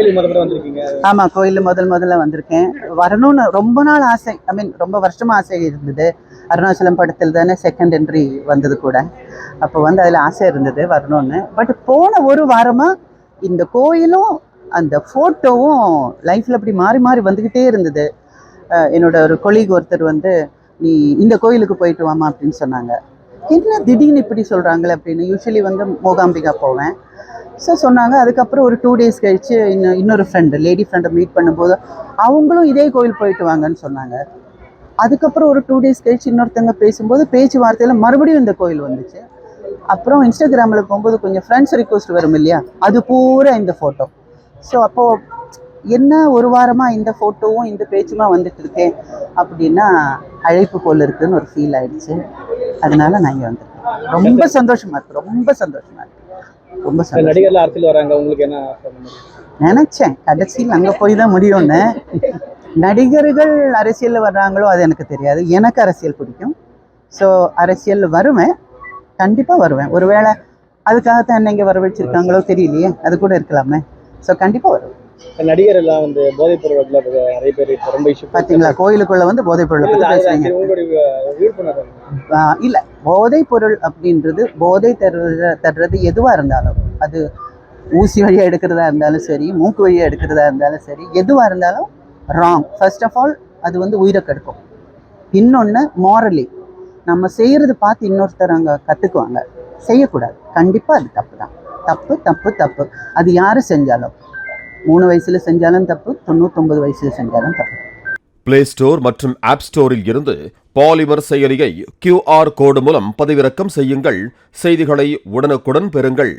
கோயிலுக்கு முதல்ல வந்திருக்கீங்க? ஆமா, கோயில் முதல்ல வந்திருக்கேன். வரணும்னு ரொம்ப நாள் ஆசை. ரொம்ப வருஷமா ஆசை இருந்தது. அருணாச்சலம் படத்தில் தானே செகண்ட் என்ட்ரி வந்தது கூட. அப்போ வந்து அதில் ஆசை இருந்தது வரணும்னு. பட் போன ஒரு வாரமா இந்த கோயிலும் அந்த ஃபோட்டோவும் லைஃப்பில் அப்படி மாறி மாறி வந்துக்கிட்டே இருந்தது. என்னோட ஒரு கொலீக் ஒருத்தர் வந்து, நீ இந்த கோயிலுக்கு போயிட்டு வாமா அப்படின்னு சொன்னாங்க. என்ன திடீர்னு இப்படி சொல்கிறாங்களே அப்படின்னு. யூஸ்வலி வந்து மூகாம்பிகா போவேன். ஸோ சொன்னாங்க. அதுக்கப்புறம் ஒரு 2 days கழித்து இன்னொரு ஃப்ரெண்டு, லேடி ஃப்ரெண்டை மீட் பண்ணும்போது அவங்களும் இதே கோயில் போயிட்டு வாங்கன்னு சொன்னாங்க. அதுக்கப்புறம் ஒரு 2 days கழித்து இன்னொருத்தங்க பேசும்போது பேச்சுவார்த்தையில் மறுபடியும் இந்த கோயில் வந்துச்சு. அப்புறம் இன்ஸ்டாகிராமில் போகும்போது கொஞ்சம் ஃப்ரெண்ட்ஸ் ரிக்வஸ்ட் வரும் இல்லையா, அது பூரா இந்த ஃபோட்டோ. ஸோ அப்போது என்ன ஒரு வாரமாக இந்த ஃபோட்டோவும் இந்த பேச்சுமா வந்துட்டு இருக்கேன் அப்படின்னா அழைப்பு போல் இருக்குதுன்னு ஒரு ஃபீல் ஆயிடுச்சு. அதனால நான் இங்கே வந்திருக்கேன். ரொம்ப சந்தோஷமாக இருக்குது, ரொம்ப சந்தோஷமாக இருக்குது, ரொம்ப சந்தோஷம். நடிகர்லாம் அரசியல் வராங்க, உங்களுக்கு என்ன? நினச்சேன் கடைசியில் அங்கே போய் தான் முடியும்னு. நடிகர்கள் அரசியலில் வர்றாங்களோ அது எனக்கு தெரியாது. எனக்கு அரசியல் பிடிக்கும். ஸோ அரசியல் வருவேன், கண்டிப்பாக வருவேன். ஒருவேளை அதுக்காகத்தான் என்ன இங்கே வரவழைச்சிருக்காங்களோ தெரியலையே, அது கூட இருக்கலாமே. ஸோ கண்டிப்பாக வருவேன். நடிகர் எல்லாம் வந்து போதைப் பொருள் நிறைய பேர் ரொம்ப இஷ்யூ பார்த்தீங்களா, கோயிலுக்குள்ள வந்து போதைப் பொருளை பற்றி பேசுறீங்க. இல்லை, போதைப் பொருள் அப்படின்றது போதை தர்றது எதுவாக இருந்தாலும், அது ஊசி வழியாக எடுக்கிறதா இருந்தாலும் சரி, மூக்கு வழியாக எடுக்கிறதா இருந்தாலும் சரி, எதுவாக இருந்தாலும் ராங். ஃபர்ஸ்ட் ஆஃப் ஆல் அது வந்து உயிரை கெடுக்கும். இன்னொன்று மாரலி நம்ம செய்கிறது பார்த்து இன்னொருத்தர் அங்கே கற்றுக்குவாங்க, செய்யக்கூடாது. கண்டிப்பாக அது தப்பு தான். தப்பு தப்பு தப்பு. அது யார் செஞ்சாலும், 3 வயசுல செஞ்சாலும் தப்பு, 99 வயசுல செஞ்சாலும் தப்பு. பிளே ஸ்டோர் மற்றும் ஆப் ஸ்டோரில் இருந்து பாலிமர் செயலியை QR கோடு மூலம் பதிவிறக்கம் செய்யுங்கள். செய்திகளை உடனுக்குடன் பெறுங்கள்.